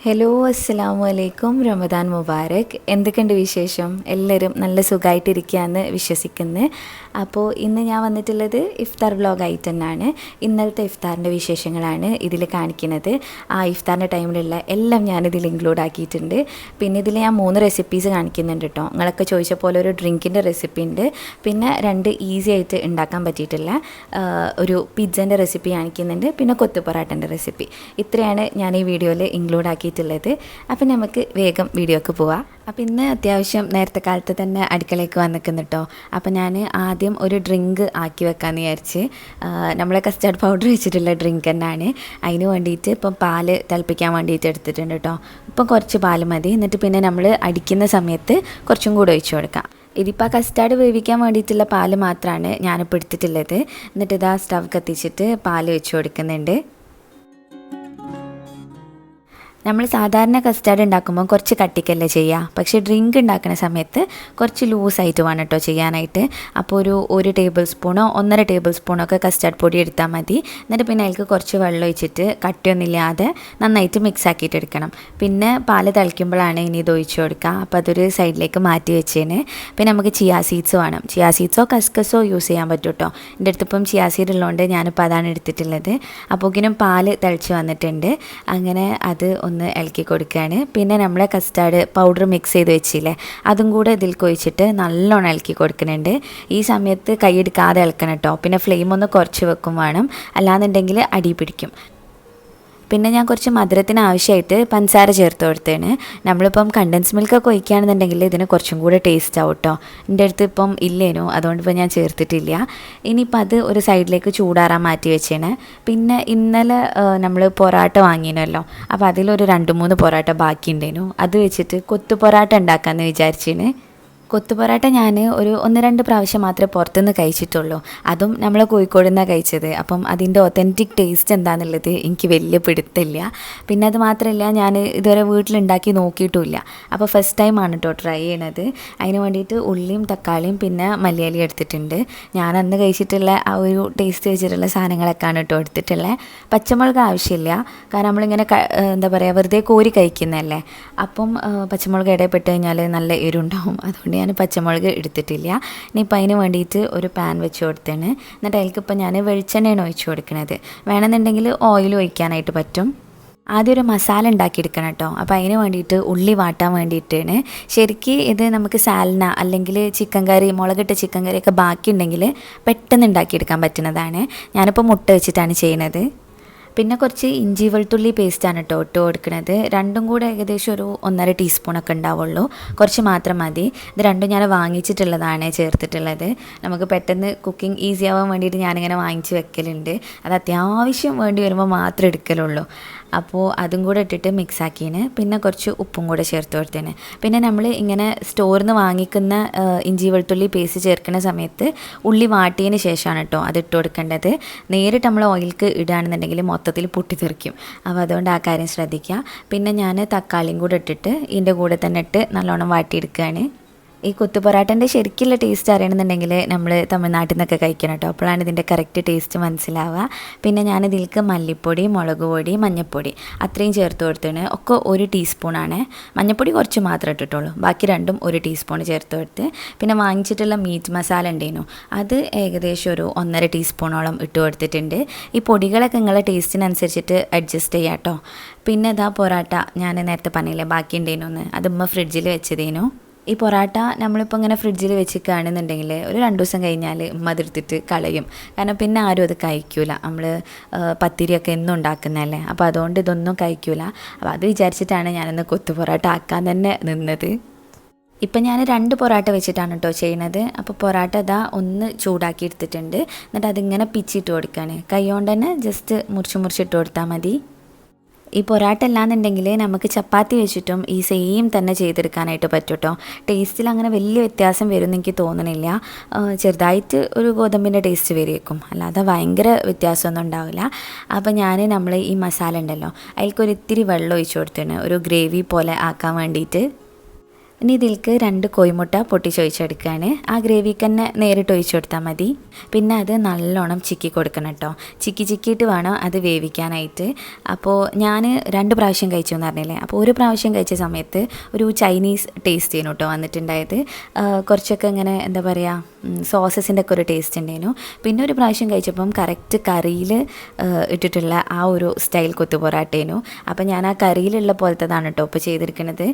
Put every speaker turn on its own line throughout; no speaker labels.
Hello അസ്സലാമു അലൈക്കും. റമദാൻ മുബാരക്. എന്തൊക്കെയുണ്ട് വിശേഷം? എല്ലാവരും നല്ല സുഖമായിട്ടിരിക്കുകയെന്ന് വിശ്വസിക്കുന്നു. അപ്പോൾ ഇന്ന് ഞാൻ വന്നിട്ടുള്ളത് ഇഫ്താർ വ്ളോഗായിട്ട് തന്നെയാണ്. ഇന്നലത്തെ ഇഫ്താറിൻ്റെ വിശേഷങ്ങളാണ് ഇതിൽ കാണിക്കുന്നത്. ആ ഇഫ്താറിൻ്റെ ടൈമിലുള്ള എല്ലാം ഞാനിതിൽ ഇൻക്ലൂഡ് ആക്കിയിട്ടുണ്ട്. പിന്നെ ഇതിൽ ഞാൻ 3 റെസിപ്പീസ് കാണിക്കുന്നുണ്ട് കേട്ടോ. നിങ്ങളൊക്കെ ചോദിച്ച പോലെ ഒരു ഡ്രിങ്കിൻ്റെ റെസിപ്പി ഉണ്ട്, പിന്നെ 2 ഈസി ആയിട്ട് ഉണ്ടാക്കാൻ പറ്റിയിട്ടുള്ള ഒരു പിസ്സൻ്റെ റെസിപ്പി കാണിക്കുന്നുണ്ട്, പിന്നെ കൊത്തു പൊറാട്ടൻ്റെ റെസിപ്പി. ഇത്രയാണ് ഞാൻ ഈ വീഡിയോയിൽ ഇൻക്ലൂഡ് ആക്കിയിട്ടുള്ളത്. അപ്പം നമുക്ക് വേഗം വീഡിയോക്ക് പോവാം. അപ്പം ഇന്ന് അത്യാവശ്യം നേരത്തെ കാലത്ത് തന്നെ അടുക്കളയ്ക്ക് വന്നിക്കുന്നു കേട്ടോ. അപ്പം ഞാൻ ആദ്യം ഒരു ഡ്രിങ്ക് ആക്കി വെക്കാമെന്ന് വിചാരിച്ച്, നമ്മളെ കസ്റ്റാർഡ് പൗഡർ വെച്ചിട്ടുള്ള ഡ്രിങ്ക് തന്നെയാണ്. അതിന് വേണ്ടിയിട്ട് ഇപ്പം പാല് തിളപ്പിക്കാൻ വേണ്ടിയിട്ട് എടുത്തിട്ടുണ്ട് കേട്ടോ. ഇപ്പം കുറച്ച് പാല് മതി. എന്നിട്ട് പിന്നെ നമ്മൾ അടിക്കുന്ന സമയത്ത് കുറച്ചും കൂടെ ഒഴിച്ചു കൊടുക്കാം. ഇതിപ്പോൾ കസ്റ്റാർഡ് വേവിക്കാൻ വേണ്ടിയിട്ടുള്ള പാല് മാത്രമാണ് ഞാനിപ്പോൾ എടുത്തിട്ടുള്ളത്. എന്നിട്ട് ഇതാ സ്റ്റവ് കത്തിച്ചിട്ട് പാല് വെച്ച് കൊടുക്കുന്നുണ്ട്. നമ്മൾ സാധാരണ കസ്റ്റാർഡ് ഉണ്ടാക്കുമ്പോൾ കുറച്ച് കട്ടിക്കല്ലേ ചെയ്യുക, പക്ഷേ ഡ്രിങ്ക് ഉണ്ടാക്കുന്ന സമയത്ത് കുറച്ച് ലൂസായിട്ട് വേണം കേട്ടോ ചെയ്യാനായിട്ട്. അപ്പോൾ ഒരു ടേബിൾ സ്പൂണോ 1.5 ടേബിൾ സ്പൂണോ ഒക്കെ കസ്റ്റാർഡ് പൊടി എടുത്താൽ മതി. എന്നിട്ട് പിന്നെ അതിലേക്ക് കുറച്ച് വെള്ളം ഒഴിച്ചിട്ട് കട്ടിയൊന്നുമില്ലാതെ നന്നായിട്ട് മിക്സ് ആക്കിയിട്ട് എടുക്കണം. പിന്നെ പാല് തിളയ്ക്കുമ്പോഴാണ് ഇനി ഇത് ഒഴിച്ച് കൊടുക്കുക. അപ്പോൾ അതൊരു സൈഡിലേക്ക് മാറ്റി വെച്ചതിന് പിന്നെ നമുക്ക് ചിയാ സീഡ്സ് വേണം. ചിയാ സീഡ്സോ കസ്കസോ യൂസ് ചെയ്യാൻ പറ്റും കേട്ടോ. എൻ്റെ അടുത്തിപ്പം ചിയാ സീഡ് ഉള്ളതുകൊണ്ട് ഞാനിപ്പോൾ അതാണ് എടുത്തിട്ടുള്ളത്. അപ്പോഴേക്കും പാല് തിളച്ച് വന്നിട്ടുണ്ട്. അങ്ങനെ അത് ഒന്ന് ഇളക്കി കൊടുക്കുകയാണ്. പിന്നെ നമ്മളെ കസ്റ്റാർഡ് പൗഡർ മിക്സ് ചെയ്ത് വെച്ചില്ലേ, അതും കൂടെ ഇതിൽ കൊഴിച്ചിട്ട് നല്ലോണം ഇളക്കി കൊടുക്കുന്നുണ്ട്. ഈ സമയത്ത് കൈയെടുക്കാതെ ഇളക്കണം കേട്ടോ. പിന്നെ ഫ്ലെയിം ഒന്ന് കുറച്ച് വെക്കും വേണം, അല്ലാന്നുണ്ടെങ്കിൽ അടി പിടിക്കും. പിന്നെ ഞാൻ കുറച്ച് മധുരത്തിന് ആവശ്യമായിട്ട് പഞ്ചസാര ചേർത്ത് കൊടുത്തേണ്. നമ്മളിപ്പം കണ്ടൻസ് മിൽക്കൊക്കെ ഒഴിക്കുകയാണെന്നുണ്ടെങ്കിൽ ഇതിന് കുറച്ചും കൂടെ ടേസ്റ്റ് ആവും കേട്ടോ. എൻ്റെ അടുത്ത് ഇപ്പം ഇല്ലേനോ, അതുകൊണ്ട് ഇപ്പം ഞാൻ ചേർത്തിട്ടില്ല. ഇനിയിപ്പോൾ അത് ഒരു സൈഡിലേക്ക് ചൂടാറാൻ മാറ്റി വെച്ചേണ്. പിന്നെ ഇന്നലെ നമ്മൾ പൊറാട്ട വാങ്ങിനല്ലോ, അപ്പോൾ അതിലൊരു 2-3 പൊറാട്ട ബാക്കി ഉണ്ടേനു. അത് വെച്ചിട്ട് കൊത്തു പൊറാട്ട ഉണ്ടാക്കാമെന്ന് വിചാരിച്ചിന്. കൊത്തു പൊറാട്ട ഞാൻ ഒരു 1-2 പ്രാവശ്യം മാത്രമേ പുറത്തുനിന്ന് കഴിച്ചിട്ടുള്ളൂ. അതും നമ്മൾ കോഴിക്കോട് നിന്നാണ് കഴിച്ചത്. അപ്പം അതിൻ്റെ ഒത്തൻറ്റിക് ടേസ്റ്റ് എന്താണെന്നുള്ളത് എനിക്ക് വലിയ പിടുത്തമില്ല. പിന്നെ അത് മാത്രമല്ല, ഞാൻ ഇതുവരെ വീട്ടിലുണ്ടാക്കി നോക്കിയിട്ടുമില്ല. അപ്പോൾ ഫസ്റ്റ് ടൈമാണ് കേട്ടോ ട്രൈ ചെയ്യണത്. അതിന് വേണ്ടിയിട്ട് ഉള്ളിയും തക്കാളിയും പിന്നെ മല്ലിയിലയും എടുത്തിട്ടുണ്ട്. ഞാൻ അന്ന് കഴിച്ചിട്ടുള്ള ആ ഒരു ടേസ്റ്റ് വെച്ചിട്ടുള്ള സാധനങ്ങളൊക്കെയാണ് കേട്ടോ എടുത്തിട്ടുള്ളത്. പച്ചമുളക് ആവശ്യമില്ല, കാരണം നമ്മളിങ്ങനെ എന്താ പറയുക വെറുതെ കോരി കഴിക്കുന്നതല്ലേ. അപ്പം പച്ചമുളക് ഇടയിൽപ്പെട്ട് കഴിഞ്ഞാൽ നല്ല എരിവുണ്ടാവും. അതുകൊണ്ട് ഞാൻ പച്ചമുളക് എടുത്തിട്ടില്ല. ഇനിയിപ്പോൾ അതിന് വേണ്ടിയിട്ട് ഒരു പാൻ വെച്ച് കൊടുത്തേണ്. എന്നിട്ട് അതിലേക്കിപ്പോൾ ഞാൻ വെളിച്ചെണ്ണയാണ് ഒഴിച്ച് കൊടുക്കുന്നത്. വേണമെന്നുണ്ടെങ്കിൽ ഓയിൽ ഒഴിക്കാനായിട്ട് പറ്റും. ആദ്യം ഒരു മസാല ഉണ്ടാക്കിയെടുക്കണം കേട്ടോ. അപ്പോൾ അതിന് വേണ്ടിയിട്ട് ഉള്ളി വാട്ടാൻ വേണ്ടിയിട്ടാണ്. ശരിക്കും ഇത് നമുക്ക് സാലന അല്ലെങ്കിൽ ചിക്കൻ കറി, മുളകിട്ട ചിക്കൻ കറിയൊക്കെ ബാക്കിയുണ്ടെങ്കിൽ പെട്ടെന്ന് ഉണ്ടാക്കിയെടുക്കാൻ പറ്റുന്നതാണ്. ഞാനിപ്പോൾ മുട്ട വെച്ചിട്ടാണ് ചെയ്യുന്നത്. പിന്നെ കുറച്ച് ഇഞ്ചി വെളുത്തുള്ളി പേസ്റ്റാണ് കേട്ടോ ഇട്ട് കൊടുക്കുന്നത്. രണ്ടും കൂടെ ഏകദേശം ഒരു 1.5 ടീസ്പൂണൊക്കെ ഉണ്ടാവുള്ളൂ. കുറച്ച് മാത്രം മതി. ഇത് രണ്ടും ഞാൻ വാങ്ങിച്ചിട്ടുള്ളതാണ് ചേർത്തിട്ടുള്ളത്. നമുക്ക് പെട്ടെന്ന് കുക്കിംഗ് ഈസി ആവാൻ വേണ്ടിയിട്ട് ഞാനിങ്ങനെ വാങ്ങിച്ച് വെക്കലുണ്ട്. അത് അത്യാവശ്യം വേണ്ടി വരുമ്പോൾ മാത്രമേ എടുക്കലുള്ളൂ. അപ്പോൾ അതും കൂടെ ഇട്ടിട്ട് മിക്സ് ആക്കിയതിന് പിന്നെ കുറച്ച് ഉപ്പും കൂടെ ചേർത്ത് കൊടുത്തേന്. പിന്നെ നമ്മൾ ഇങ്ങനെ സ്റ്റോറിൽ നിന്ന് വാങ്ങിക്കുന്ന ഇഞ്ചി വെളുത്തുള്ളി പേസ്റ്റ് ചേർക്കുന്ന സമയത്ത് ഉള്ളി വാട്ടിയതിന് ശേഷമാണ് കേട്ടോ അത് ഇട്ട് കൊടുക്കേണ്ടത്. നേരിട്ട് നമ്മൾ ഓയിൽക്ക് ഇടുകയാണെന്നുണ്ടെങ്കിൽ മൊത്തത്തിൽ പൊട്ടിത്തെറിക്കും. അപ്പോൾ അതുകൊണ്ട് ആ കാര്യം ശ്രദ്ധിക്കുക. പിന്നെ ഞാൻ തക്കാളിയും കൂടെ ഇട്ടിട്ട് ഇതിൻ്റെ കൂടെ തന്നെ ഇട്ട് നല്ലോണം വാട്ടിയെടുക്കുകയാണ്. ഈ കൊത്തു പൊറാട്ടൻ്റെ ശരിക്കുള്ള ടേസ്റ്റ് അറിയണമെന്നുണ്ടെങ്കിൽ നമ്മൾ തമിഴ്നാട്ടിൽ നിന്നൊക്കെ കഴിക്കണം കേട്ടോ. അപ്പോഴാണ് ഇതിൻ്റെ കറക്റ്റ് ടേസ്റ്റ് മനസ്സിലാവുക. പിന്നെ ഞാനിതിലേക്ക് മല്ലിപ്പൊടി, മുളക് പൊടി, മഞ്ഞൾപ്പൊടി അത്രയും ചേർത്ത് കൊടുത്തതിന് ഒക്കെ 1 ടീസ്പൂണാണ്. മഞ്ഞൾപ്പൊടി കുറച്ച് മാത്രമേ ഇട്ടിട്ടുള്ളൂ, ബാക്കി രണ്ടും 1 ടീസ്പൂൺ ചേർത്ത് കൊടുത്ത്. പിന്നെ വാങ്ങിച്ചിട്ടുള്ള മീറ്റ് മസാല ഉണ്ടായിരുന്നു, അത് ഏകദേശം ഒരു 1.5 ടീസ്പൂണോളം ഇട്ട് കൊടുത്തിട്ടുണ്ട്. ഈ പൊടികളൊക്കെ നിങ്ങളുടെ ടേസ്റ്റിനനുസരിച്ചിട്ട് അഡ്ജസ്റ്റ് ചെയ്യാം കേട്ടോ. പിന്നെ ഇതാ പൊറാട്ട ഞാൻ നേരത്തെ പറഞ്ഞില്ലേ ബാക്കി ഉണ്ടായിരുന്നു, അത് ഉമ്മ ഫ്രിഡ്ജിൽ വെച്ചതേനു. ഈ പൊറാട്ട നമ്മളിപ്പോൾ ഇങ്ങനെ ഫ്രിഡ്ജിൽ വെച്ചിരിക്കുകയാണെന്നുണ്ടെങ്കിൽ ഒരു 2 ദിവസം കഴിഞ്ഞാൽ മതിർത്തിട്ട് കളയും. കാരണം പിന്നെ ആരും അത് കഴിക്കൂല. നമ്മൾ പത്തിരിയൊക്കെ എന്നും ഉണ്ടാക്കുന്നതല്ലേ, അപ്പോൾ അതുകൊണ്ട് ഇതൊന്നും കഴിക്കൂല. അപ്പോൾ അത് വിചാരിച്ചിട്ടാണ് ഞാനിന്ന് കൊത്തു പൊറാട്ട ആക്കാൻ തന്നെ നിന്നത്. ഇപ്പം ഞാൻ 2 പൊറാട്ട വെച്ചിട്ടാണ് കേട്ടോ ചെയ്യുന്നത്. അപ്പോൾ പൊറാട്ട ഇതാ ഒന്ന് ചൂടാക്കി എടുത്തിട്ടുണ്ട്. എന്നിട്ട് അതിങ്ങനെ പിച്ചിട്ട് കൊടുക്കുകയാണ്. കൈ കൊണ്ട് തന്നെ ജസ്റ്റ് മുറിച്ചിട്ട് കൊടുത്താൽ മതി. ഈ പൊറാട്ട അല്ലാന്നുണ്ടെങ്കിൽ നമുക്ക് ചപ്പാത്തി വെച്ചിട്ടും ഈ സെയിം തന്നെ ചെയ്തെടുക്കാനായിട്ട് പറ്റും കേട്ടോ. ടേസ്റ്റിൽ അങ്ങനെ വലിയ വ്യത്യാസം വരുമെന്ന് എനിക്ക് തോന്നണില്ല. ചെറുതായിട്ട് ഒരു ഗോതമ്പിൻ്റെ ടേസ്റ്റ് വരേക്കും, അല്ലാതെ ഭയങ്കര വ്യത്യാസമൊന്നും ഉണ്ടാവില്ല. അപ്പോൾ നമ്മൾ ഈ മസാല ഉണ്ടല്ലോ അതിൽക്കൊരിത്തിരി വെള്ളം ഒഴിച്ച് കൊടുത്തിന്, ഒരു ഗ്രേവി പോലെ ആക്കാൻ വേണ്ടിയിട്ട്. ഇനി ഇതിലേക്ക് 2 കോഴിമുട്ട പൊട്ടിച്ചൊഴിച്ചെടുക്കുകയാണ്. ആ ഗ്രേവിക്ക് തന്നെ നേരിട്ട് ഒഴിച്ചു കൊടുത്താൽ മതി. പിന്നെ അത് നല്ലോണം ചിക്കി കൊടുക്കണം കേട്ടോ. ചിക്കിയിട്ട് വേണം അത് വേവിക്കാനായിട്ട്. അപ്പോൾ ഞാൻ 2 പ്രാവശ്യം കഴിച്ചു എന്ന് പറഞ്ഞില്ലേ. അപ്പോൾ ഒരു പ്രാവശ്യം കഴിച്ച സമയത്ത് ഒരു ചൈനീസ് ടേസ്റ്റ് ചെയ്യുന്നു കേട്ടോ വന്നിട്ടുണ്ടായത്. കുറച്ചൊക്കെ ഇങ്ങനെ എന്താ പറയുക, സോസസിൻ്റെ ഒക്കെ ഒരു ടേസ്റ്റ് ഉണ്ടായിരുന്നു. പിന്നെ ഒരു പ്രാവശ്യം കഴിച്ചപ്പം കറക്റ്റ് കറിയിൽ ഇട്ടിട്ടുള്ള ആ ഒരു സ്റ്റൈൽ കൊത്തു പൊറാട്ടേനു. അപ്പോൾ ഞാൻ ആ കറിയിലുള്ള പോലത്തതാണ് കേട്ടോ ഇപ്പോൾ ചെയ്തിരിക്കുന്നത്.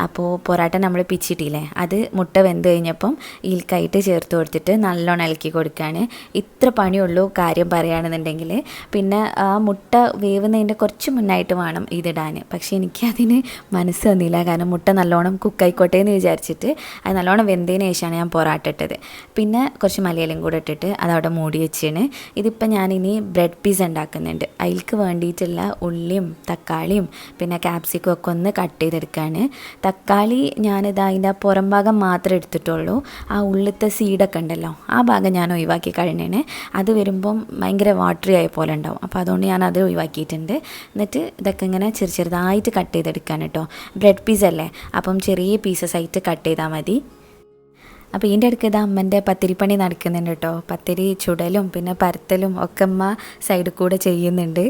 അപ്പോൾ പൊറാട്ട നമ്മൾ പിച്ചിട്ടില്ലേ, അത് മുട്ട വെന്ത് കഴിഞ്ഞപ്പം ഈൽക്കായിട്ട് ചേർത്ത് കൊടുത്തിട്ട് നല്ലോണം ഇളക്കി കൊടുക്കുകയാണ്. ഇത്ര പണിയുള്ളൂ കാര്യം പറയുകയാണെന്നുണ്ടെങ്കിൽ. പിന്നെ ആ മുട്ട വേവുന്നതിൻ്റെ കുറച്ച് മുന്നായിട്ട് വേണം ഇതിടാൻ. പക്ഷേ എനിക്കതിന് മനസ്സ് വന്നില്ല. കാരണം മുട്ട നല്ലോണം കുക്കായിക്കോട്ടെ എന്ന് വിചാരിച്ചിട്ട് അത് നല്ലോണം വെന്തതിന് ശേഷമാണ് ഞാൻ പൊറാട്ട ഇട്ടത്. പിന്നെ കുറച്ച് മലയാളം കൂടെ ഇട്ടിട്ട് അതവിടെ മൂടി വെച്ചാണ്. ഇതിപ്പോൾ ഞാനിനി ബ്രെഡ് പീസ് ഉണ്ടാക്കുന്നുണ്ട്. അതിലേക്ക് വേണ്ടിയിട്ടുള്ള ഉള്ളിയും തക്കാളിയും പിന്നെ ക്യാപ്സിക്കും ഒക്കെ ഒന്ന് കട്ട് ചെയ്തെടുക്കുകയാണ്. തക്കാളി ഞാനിത് അതിൻ്റെ പുറം ഭാഗം മാത്രമേ എടുത്തിട്ടുള്ളൂ. ആ ഉള്ളിലത്തെ സീഡൊക്കെ ഉണ്ടല്ലോ, ആ ഭാഗം ഞാൻ ഒഴിവാക്കി കഴിഞ്ഞാണ്. അത് വരുമ്പം ഭയങ്കര വാട്ടറി ആയ പോലെ ഉണ്ടാവും. അപ്പോൾ അതുകൊണ്ട് ഞാൻ അത് ഒഴിവാക്കിയിട്ടുണ്ട്. എന്നിട്ട് ഇതൊക്കെ ഇങ്ങനെ ചെറുതായിട്ട് കട്ട് ചെയ്തെടുക്കാൻ കേട്ടോ. ബ്രെഡ് പീസ് അല്ലേ, അപ്പം ചെറിയ പീസസ് ആയിട്ട് കട്ട് ചെയ്താൽ മതി. അപ്പോൾ ഇതിൻ്റെ അടുക്ക് ഇത് അമ്മൻ്റെ പത്തിരിപ്പണി നടക്കുന്നുണ്ട് കേട്ടോ. പത്തിരി ചുടലും പിന്നെ പരത്തലും ഒക്കെ അമ്മ സൈഡിൽ കൂടെ ചെയ്യുന്നുണ്ട്.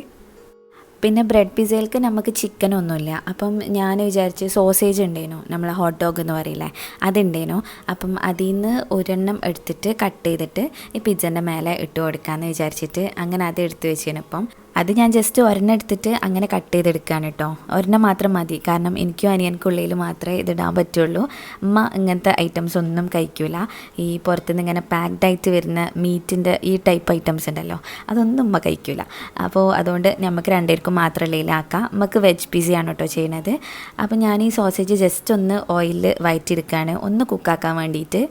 പിന്നെ ബ്രെഡ് പിസയിലേക്ക് നമുക്ക് ചിക്കനൊന്നുമില്ല. അപ്പം ഞാൻ വിചാരിച്ച് സോസേജ് ഉണ്ടേനു, നമ്മൾ ഹോട്ട് ഡോഗ് എന്ന് പറയില്ലേ, അതുണ്ടേനു. അപ്പം അതിൽ നിന്ന് ഒരെണ്ണം എടുത്തിട്ട് കട്ട് ചെയ്തിട്ട് ഈ പിസ്സൻ്റെ മേലെ ഇട്ട് കൊടുക്കാമെന്ന് വിചാരിച്ചിട്ട് അങ്ങനെ അത് എടുത്ത് വെച്ചിരുന്നു. അപ്പം അത് ഞാൻ ജസ്റ്റ് ഒരെണ്ണം എടുത്തിട്ട് അങ്ങനെ കട്ട് ചെയ്തെടുക്കുകയാണ് കേട്ടോ. ഒരെണ്ണം മാത്രം മതി, കാരണം എനിക്കും അനിയൻക്കുള്ളിൽ മാത്രമേ ഇതിടാൻ പറ്റുള്ളൂ. അമ്മ ഇങ്ങനത്തെ ഐറ്റംസ് ഒന്നും കഴിക്കില്ല. ഈ പുറത്തുനിന്ന് ഇങ്ങനെ പാക്ഡ് ആയിട്ട് വരുന്ന മീറ്റിൻ്റെ ഈ ടൈപ്പ് ഐറ്റംസ് ഉണ്ടല്ലോ, അതൊന്നും ഉമ്മ കഴിക്കില്ല. അപ്പോൾ അതുകൊണ്ട് നമുക്ക് രണ്ടുപേർക്കും മാത്രമല്ലേ ഇല്ലാക്കാം. നമുക്ക് വെജ് പിസയാണ് കേട്ടോ ചെയ്യുന്നത്. അപ്പോൾ ഞാൻ ഈ സോസേജ് ജസ്റ്റ് ഒന്ന് ഓയിലിൽ വഴറ്റിയെടുക്കുകയാണ്, ഒന്ന് കുക്കാക്കാൻ വേണ്ടിയിട്ട്.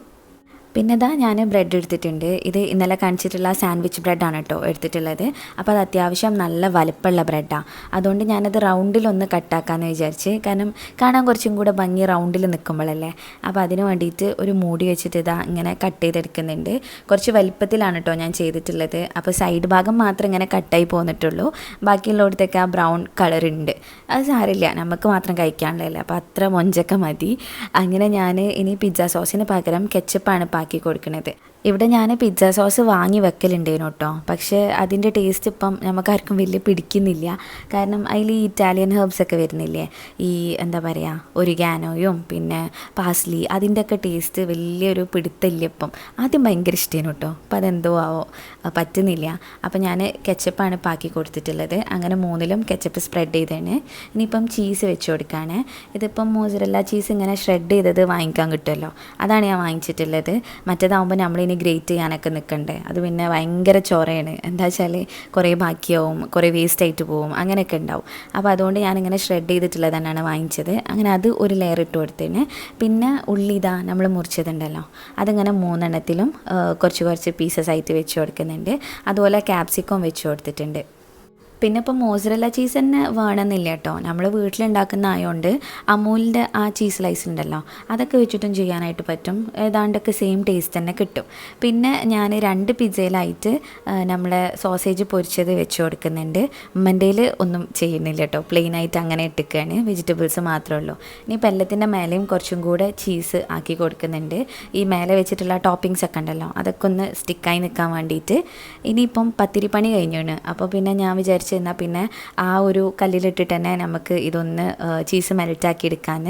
പിന്നെ ഇതാ ഞാൻ ബ്രെഡ് എടുത്തിട്ടുണ്ട്. ഇത് ഇന്നലെ കാണിച്ചിട്ടുള്ള സാൻഡ്വിച്ച് ബ്രെഡാണ് കേട്ടോ എടുത്തിട്ടുള്ളത്. അപ്പോൾ അത് അത്യാവശ്യം നല്ല വലുപ്പമുള്ള ബ്രെഡാണ്. അതുകൊണ്ട് ഞാനത് റൗണ്ടിലൊന്ന് കട്ടാക്കാമെന്ന് വിചാരിച്ച്. കാരണം കാണാൻ കുറച്ചും കൂടെ ഭംഗി റൗണ്ടിൽ നിൽക്കുമ്പോഴല്ലേ. അപ്പോൾ അതിന് വേണ്ടിയിട്ട് ഒരു മൂടി വെച്ചിട്ട് ഇതാ ഇങ്ങനെ കട്ട് ചെയ്തെടുക്കുന്നുണ്ട്. കുറച്ച് വലുപ്പത്തിലാണ് കേട്ടോ ഞാൻ ചെയ്തിട്ടുള്ളത്. അപ്പോൾ സൈഡ് ഭാഗം മാത്രം ഇങ്ങനെ കട്ടായി പോന്നിട്ടുള്ളൂ. ബാക്കിയുള്ളിടത്തൊക്കെ ആ ബ്രൗൺ കളർ ഉണ്ട്. അത് സാരില്ല, നമുക്ക് മാത്രം കഴിക്കാനുള്ളതല്ലേ, അപ്പോൾ അത്ര മൊഞ്ചൊക്കെ മതി. അങ്ങനെ ഞാൻ ഇനി പിസ്സ സോസിന് പകരം കെച്ചപ്പാണ് ആക്കി കൊടുക്കുന്നത്. ഇവിടെ ഞാൻ പിസ്സ സോസ് വാങ്ങി വെക്കലുണ്ടേനു കേട്ടോ. പക്ഷേ അതിൻ്റെ ടേസ്റ്റ് ഇപ്പം നമുക്കാർക്കും വലിയ പിടിക്കുന്നില്ല. കാരണം അതിൽ ഈ ഇറ്റാലിയൻ ഹെർബ്സൊക്കെ വരുന്നില്ലേ, ഈ എന്താ പറയുക ഒരിഗാനോയും പിന്നെ പാസ്ലി, അതിൻ്റെയൊക്കെ ടേസ്റ്റ് വലിയൊരു പിടുത്തമില്ല ഇപ്പം. ആദ്യം ഭയങ്കര ഇഷ്ടമായിരുന്നു കേട്ടോ, അപ്പം അതെന്തോ ആവോ പറ്റുന്നില്ല. അപ്പം ഞാൻ കെച്ചപ്പാണ് പാക്കി കൊടുത്തിട്ടുള്ളത്. അങ്ങനെ 3ലും കെച്ചപ്പ് സ്പ്രെഡ് ചെയ്തേന്. ഇനിയിപ്പം ചീസ് വെച്ച് കൊടുക്കുകയാണ്. ഇതിപ്പം മോസറല്ല ചീസ് ഇങ്ങനെ ഷ്രെഡ് ചെയ്തത് വാങ്ങിക്കാൻ കിട്ടുമല്ലോ, അതാണ് ഞാൻ വാങ്ങിച്ചിട്ടുള്ളത്. മറ്റേതാകുമ്പോൾ നമ്മളിനി ഗ്രേറ്റ് ചെയ്യാനൊക്കെ നിൽക്കണ്ടേ, അത് പിന്നെ ഭയങ്കര ചോറയാണ്. എന്താ വെച്ചാൽ കുറേ ബാക്കിയാവും, കുറേ വേസ്റ്റ് ആയിട്ട് പോവും, അങ്ങനെയൊക്കെ ഉണ്ടാവും. അപ്പോൾ അതുകൊണ്ട് ഞാനിങ്ങനെ ഷ്രെഡ് ചെയ്തിട്ടുള്ളത് തന്നെയാണ് വാങ്ങിച്ചത്. അങ്ങനെ അത് ഒരു ലെയർ ഇട്ട് കൊടുത്തതിന്. പിന്നെ ഉള്ളി ഇതാ നമ്മൾ മുറിച്ചതുണ്ടല്ലോ, അതിങ്ങനെ 3എണ്ണത്തിലും കുറച്ച് പീസസ് ആയിട്ട് വെച്ച് കൊടുക്കുന്നുണ്ട്. അതുപോലെ ക്യാപ്സിക്കം വെച്ച് കൊടുത്തിട്ടുണ്ട്. പിന്നെ ഇപ്പോൾ മോസറല്ല ചീസ് തന്നെ വേണമെന്നില്ല കേട്ടോ. നമ്മൾ വീട്ടിലുണ്ടാക്കുന്ന ആയതുകൊണ്ട് അമൂലിൻ്റെ ആ ചീസ് സ്ലൈസ് ഉണ്ടല്ലോ, അതൊക്കെ വെച്ചിട്ടും ചെയ്യാനായിട്ട് പറ്റും. ഏതാണ്ടൊക്കെ സെയിം ടേസ്റ്റ് തന്നെ കിട്ടും. പിന്നെ ഞാൻ 2 പിസ്സയിലായിട്ട് നമ്മളെ സോസേജ് പൊരിച്ചത് വെച്ച് കൊടുക്കുന്നുണ്ട്. ഉമ്മൻ്റെയിൽ ഒന്നും ചെയ്യുന്നില്ല കേട്ടോ, പ്ലെയിനായിട്ട് അങ്ങനെ ഇട്ടിക്കുകയാണ്, വെജിറ്റബിൾസ് മാത്രമേ ഉള്ളൂ. ഇനിയിപ്പോൾ എല്ലാത്തിൻ്റെ മേലെയും കുറച്ചും കൂടെ ചീസ് ആക്കി കൊടുക്കുന്നുണ്ട്. ഈ മേലെ വെച്ചിട്ടുള്ള ടോപ്പിങ്സ് ഒക്കെ ഉണ്ടല്ലോ, അതൊക്കെ ഒന്ന് സ്റ്റിക്കായി നിൽക്കാൻ വേണ്ടിയിട്ട്. ഇനിയിപ്പം പത്തിരിപ്പണി കഴിഞ്ഞാണ്. അപ്പോൾ പിന്നെ ഞാൻ വിചാരിച്ചു എന്നാൽ പിന്നെ ആ ഒരു കല്ലിലിട്ടിട്ട് തന്നെ നമുക്ക് ഇതൊന്ന് ചീസ് മെൽറ്റാക്കി എടുക്കാൻ.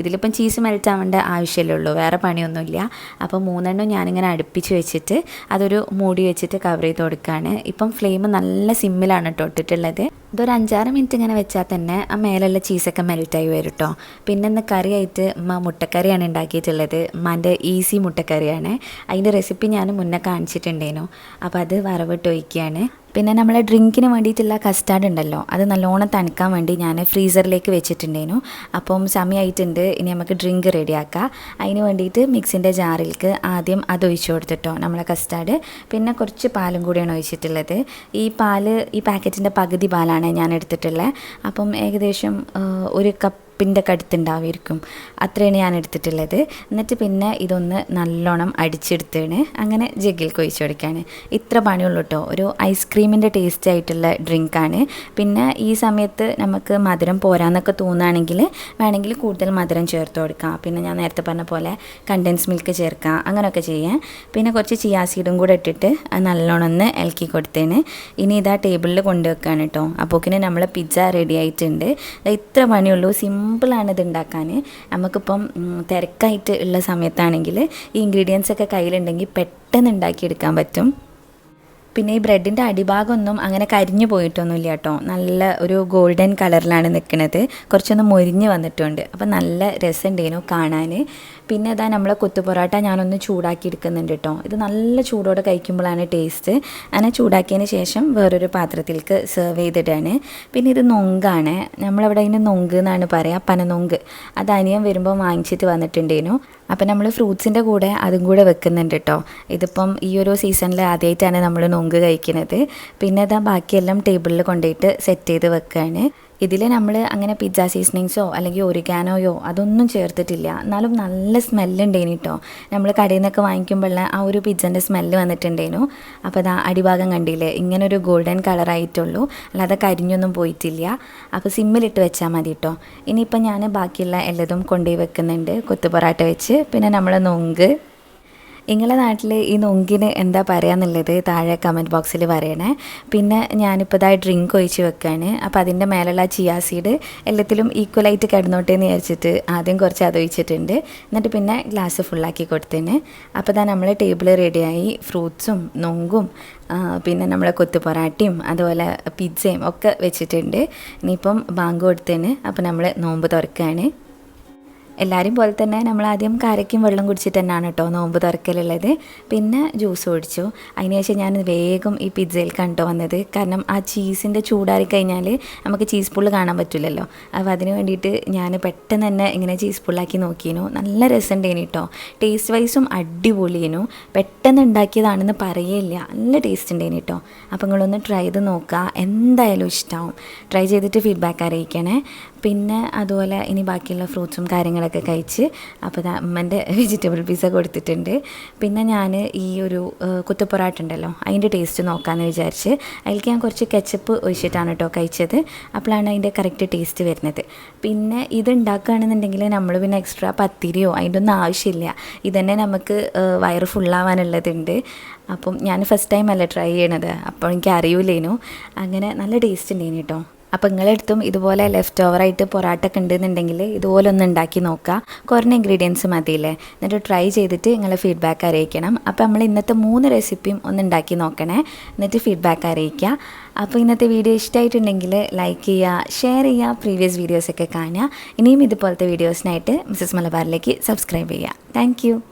ഇതിലിപ്പം ചീസ് മെൽറ്റ് ആവേണ്ട ആവശ്യമല്ലേ ഉള്ളൂ, വേറെ പണിയൊന്നുമില്ല. അപ്പോൾ 3എണ്ണം ഞാനിങ്ങനെ അടുപ്പിച്ച് വെച്ചിട്ട് അതൊരു മൂടി വെച്ചിട്ട് കവർ ചെയ്ത് കൊടുക്കുകയാണ്. ഇപ്പം ഫ്ലെയിം നല്ല സിമ്മിലാണ് കേട്ടോ ഇട്ടിട്ടുള്ളത്. ഇതൊരു 5-6 മിനിറ്റ് ഇങ്ങനെ വെച്ചാൽ തന്നെ ആ മേലുള്ള ചീസൊക്കെ മെൽറ്റായി വരും കേട്ടോ. പിന്നെ ഇന്ന് കറിയായിട്ട് മുട്ടക്കറിയാണ് ഉണ്ടാക്കിയിട്ടുള്ളത്. ഉമ്മാൻ്റെ ഈസി മുട്ടക്കറിയാണ്. അതിൻ്റെ റെസിപ്പി ഞാൻ മുന്നേ കാണിച്ചിട്ടുണ്ടേനു. അപ്പോൾ അത് വറവിട്ട് ഒഴിക്കുകയാണ്. പിന്നെ നമ്മളെ ഡ്രിങ്കിന് വേണ്ടിയിട്ടുള്ള കസ്റ്റാർഡ് ഉണ്ടല്ലോ, അത് നല്ലോണം തണുക്കാൻ വേണ്ടി ഞാൻ ഫ്രീസറിലേക്ക് വെച്ചിട്ടുണ്ടേനു. അപ്പം സമയമായിട്ടുണ്ട്, ഇനി നമുക്ക് ഡ്രിങ്ക് റെഡിയാക്കാം. അതിന് വേണ്ടിയിട്ട് മിക്സിൻ്റെ ജാറിലേക്ക് ആദ്യം അത് ഒഴിച്ചു കൊടുത്തിട്ടോ നമ്മളെ കസ്റ്റാർഡ്. പിന്നെ കുറച്ച് പാലും കൂടിയാണ് ഒഴിച്ചിട്ടുള്ളത്. ഈ പാല് ഈ പാക്കറ്റിൻ്റെ പകുതി പാലാണ് ഞാൻ എടുത്തിട്ടുള്ളത്. അപ്പം ഏകദേശം 1 കപ്പ് കപ്പിൻ്റെ ഒക്കെ അടുത്തുണ്ടാവുമായിരിക്കും, അത്രയാണ് ഞാൻ എടുത്തിട്ടുള്ളത്. എന്നിട്ട് പിന്നെ ഇതൊന്ന് നല്ലോണം അടിച്ചെടുത്താണ് അങ്ങനെ ജഗ്ഗിൽ കൊഴിച്ച് കൊടുക്കുകയാണ്. ഇത്ര പണിയുള്ളൂ കേട്ടോ. ഒരു ഐസ്ക്രീമിൻ്റെ ടേസ്റ്റ് ആയിട്ടുള്ള ഡ്രിങ്കാണ്. പിന്നെ ഈ സമയത്ത് നമുക്ക് മധുരം പോരാന്നൊക്കെ തോന്നുകയാണെങ്കിൽ വേണമെങ്കിൽ കൂടുതൽ മധുരം ചേർത്ത് കൊടുക്കാം. പിന്നെ ഞാൻ നേരത്തെ പറഞ്ഞ പോലെ കണ്ടൻസ് മിൽക്ക് ചേർക്കാം, അങ്ങനെയൊക്കെ ചെയ്യാം. പിന്നെ കുറച്ച് ചിയാ സീഡും കൂടെ ഇട്ടിട്ട് നല്ലോണം ഒന്ന് ഇളക്കി കൊടുത്തേന്. ഇനി ഇതാ ടേബിളിൽ കൊണ്ടുവെക്കുകയാണ് കേട്ടോ. അപ്പോക്കിന് നമ്മളെ പിസ്സ റെഡി ആയിട്ടുണ്ട്. ഇത്ര പണിയുള്ളൂ, സിമ്പിളാണ് ഇത് ഉണ്ടാക്കാൻ. നമുക്കിപ്പം തിരക്കായിട്ട് ഉള്ള സമയത്താണെങ്കിൽ ഈ ഇൻഗ്രീഡിയൻസ് ഒക്കെ കയ്യിലുണ്ടെങ്കിൽ പെട്ടെന്ന് ഉണ്ടാക്കിയെടുക്കാൻ പറ്റും. പിന്നെ ഈ ബ്രെഡിൻ്റെ അടിഭാഗമൊന്നും അങ്ങനെ കരിഞ്ഞു പോയിട്ടൊന്നുമില്ല കേട്ടോ. നല്ല ഒരു ഗോൾഡൻ കളറിലാണ് നിൽക്കുന്നത്, കുറച്ചൊന്ന് മൊരിഞ്ഞ് വന്നിട്ടുണ്ട്. അപ്പം നല്ല രസമുണ്ടേനു കാണാൻ. പിന്നെ ഇതാ നമ്മളെ കൊത്തു പൊറോട്ട ഞാനൊന്ന് ചൂടാക്കി എടുക്കുന്നുണ്ട് കേട്ടോ. ഇത് നല്ല ചൂടോടെ കഴിക്കുമ്പോഴാണ് ടേസ്റ്റ്. അങ്ങനെ ചൂടാക്കിയതിന് ശേഷം വേറൊരു പാത്രത്തിലേക്ക് സെർവ് ചെയ്തിട്ടാണ്. പിന്നെ ഇത് നൊങ്കാണ്, നമ്മളവിടെ അതിന് നൊങ്ക് എന്നാണ് പറയുക, പനനൊങ്ക്. അത് അനിയൻ വരുമ്പോൾ വാങ്ങിച്ചിട്ട് വന്നിട്ടുണ്ടേനു. അപ്പം നമ്മൾ ഫ്രൂട്ട്സിൻ്റെ കൂടെ അതും കൂടെ വെക്കുന്നുണ്ട് കേട്ടോ. ഇതിപ്പം ഈ ഒരു സീസണിൽ ആദ്യമായിട്ടാണ് നമ്മൾ നൊങ്ക് കഴിക്കുന്നത്. പിന്നെ ഇതാ ബാക്കിയെല്ലാം ടേബിളിൽ കൊണ്ടുപോയിട്ട് സെറ്റ് ചെയ്ത് വെക്കുകയാണ്. ഇതിൽ നമ്മൾ അങ്ങനെ പിസ്സ സീസണിങ്സോ അല്ലെങ്കിൽ ഒറിഗാനോയോ അതൊന്നും ചേർത്തിട്ടില്ല. എന്നാലും നല്ല സ്മെല്ലുണ്ടേനു കേട്ടോ. നമ്മൾ കടയിൽ നിന്നൊക്കെ വാങ്ങിക്കുമ്പോഴുള്ള ആ ഒരു പിസ്സൻ്റെ സ്മെല്ല് വന്നിട്ടുണ്ടേനു. അപ്പോൾ അതാ അടിഭാഗം കണ്ടില്ലേ, ഇങ്ങനെ ഒരു ഗോൾഡൻ കളറായിട്ടുള്ളൂ, അല്ലാതെ കരിഞ്ഞൊന്നും പോയിട്ടില്ല. അപ്പോൾ സിമ്മിലിട്ട് വെച്ചാൽ മതി കേട്ടോ. ഇനിയിപ്പോൾ ഞാൻ ബാക്കിയുള്ള എല്ലതും കൊണ്ടുപോയി വെക്കുന്നുണ്ട്, കൊത്തു പൊറാട്ട വെച്ച്. പിന്നെ നമ്മൾ നൊങ്ക്. നിങ്ങളുടെ നാട്ടിൽ ഈ നൊങ്കിന് എന്താ പറയാന്നുള്ളത് താഴെ കമൻറ്റ് ബോക്സിൽ പറയണേ. പിന്നെ ഞാനിപ്പോൾ ഇതായി ഡ്രിങ്ക് ഒഴിച്ച് വെക്കുകയാണ്. അപ്പോൾ അതിൻ്റെ മേലുള്ള ചിയാ സീഡ് എല്ലാത്തിലും ഈക്വലായിട്ട് കിടന്നോട്ടെ എന്ന് വിചാരിച്ചിട്ട് ആദ്യം കുറച്ച് അത് ഒഴിച്ചിട്ടുണ്ട്. എന്നിട്ട് പിന്നെ ഗ്ലാസ് ഫുള്ളാക്കി കൊടുത്തേന്. അപ്പോൾ ഇതാ നമ്മൾ ടേബിൾ റെഡിയായി, ഫ്രൂട്ട്സും നൊങ്കും പിന്നെ നമ്മളെ കൊത്തു പൊറാട്ടയും അതുപോലെ പിസ്സയും ഒക്കെ വെച്ചിട്ടുണ്ട്. ഇനിയിപ്പം ബാങ്ക് കൊടുത്തേന്. അപ്പോൾ നമ്മൾ നോമ്പ് തുറക്കുകയാണ്. എല്ലാവരും പോലെ തന്നെ നമ്മൾ ആദ്യം കാരയ്ക്കും വെള്ളം കുടിച്ചിട്ട് തന്നെയാണ് കേട്ടോ നോമ്പ് തുറക്കലുള്ളത്. പിന്നെ ജ്യൂസ് കുടിച്ചു. അതിനുശേഷം ഞാൻ വേഗം ഈ പിസ്സയിൽ കണ്ടു വന്നത്, കാരണം ആ ചീസിൻ്റെ ചൂടാറി കഴിഞ്ഞാൽ നമുക്ക് ചീസ് പുള്ള് കാണാൻ പറ്റില്ലല്ലോ. അപ്പോൾ അതിന് വേണ്ടിയിട്ട് ഞാൻ പെട്ടെന്ന് തന്നെ ഇങ്ങനെ ചീസ് പുള്ളാക്കി നോക്കിയിരുന്നു. നല്ല രസമുണ്ടേനു കേട്ടോ. ടേസ്റ്റ് വൈസും അടിപൊളിയേനു. പെട്ടെന്ന് ഉണ്ടാക്കിയതാണെന്ന് പറയേയില്ല, നല്ല ടേസ്റ്റ് ഉണ്ടേനു കേട്ടോ. അപ്പോൾ നിങ്ങളൊന്ന് ട്രൈ ചെയ്ത് നോക്കുക, എന്തായാലും ഇഷ്ടമാവും. ട്രൈ ചെയ്തിട്ട് ഫീഡ്ബാക്ക് അറിയിക്കണേ. പിന്നെ അതുപോലെ ഇനി ബാക്കിയുള്ള ഫ്രൂട്ട്സും കാര്യങ്ങളൊക്കെ കഴിച്ച് അപ്പോൾ അമ്മൻ്റെ വെജിറ്റബിൾ പിസ്സ കൊടുത്തിട്ടുണ്ട്. പിന്നെ ഞാൻ ഈ ഒരു കൊത്തു പൊറാട്ട ഉണ്ടല്ലോ അതിൻ്റെ ടേസ്റ്റ് നോക്കാമെന്ന് വിചാരിച്ച് അതിലേക്ക് ഞാൻ കുറച്ച് കെച്ചപ്പ് ഒഴിച്ചിട്ടാണ് കേട്ടോ കഴിച്ചത്. അപ്പോഴാണ് അതിൻ്റെ കറക്റ്റ് ടേസ്റ്റ് വരുന്നത്. പിന്നെ ഇത് ഉണ്ടാക്കുകയാണെന്നുണ്ടെങ്കിൽ നമ്മൾ പിന്നെ എക്സ്ട്രാ പത്തിരിയോ അതിൻ്റെ ഒന്നും ആവശ്യമില്ല, ഇതന്നെ നമുക്ക് വയറ് ഫുള്ളാവാനുള്ളതുണ്ട്. അപ്പം ഞാൻ ഫസ്റ്റ് ടൈം അല്ല ട്രൈ ചെയ്യണത്, അപ്പോൾ എനിക്ക് അറിയില്ലേനു. അങ്ങനെ നല്ല ടേസ്റ്റ് ഉണ്ടേനു കേട്ടോ. അപ്പോൾ നിങ്ങളെടുത്തും ഇതുപോലെ ലെഫ്റ്റ് ഓവറായിട്ട് പൊറാട്ട ഒക്കെ ഉണ്ടെന്നുണ്ടെങ്കിൽ ഇതുപോലെ ഒന്ന് ഉണ്ടാക്കി നോക്കുക. കുറഞ്ഞ ഇൻഗ്രീഡിയൻസ് മതിയില്ലേ. എന്നിട്ട് ട്രൈ ചെയ്തിട്ട് നിങ്ങളെ ഫീഡ്ബാക്ക് അറിയിക്കണം. അപ്പോൾ നമ്മൾ ഇന്നത്തെ 3 റെസിപ്പിയും ഒന്ന് ഉണ്ടാക്കി നോക്കണേ, എന്നിട്ട് ഫീഡ്ബാക്ക് അറിയിക്കുക. അപ്പോൾ ഇന്നത്തെ വീഡിയോ ഇഷ്ടമായിട്ടുണ്ടെങ്കിൽ ലൈക്ക് ചെയ്യുക, ഷെയർ ചെയ്യുക, പ്രീവിയസ് വീഡിയോസൊക്കെ കാണുക. ഇനിയും ഇതുപോലത്തെ വീഡിയോസിനായിട്ട് മിസ്സസ് മലബാറിലേക്ക് സബ്സ്ക്രൈബ് ചെയ്യുക. താങ്ക്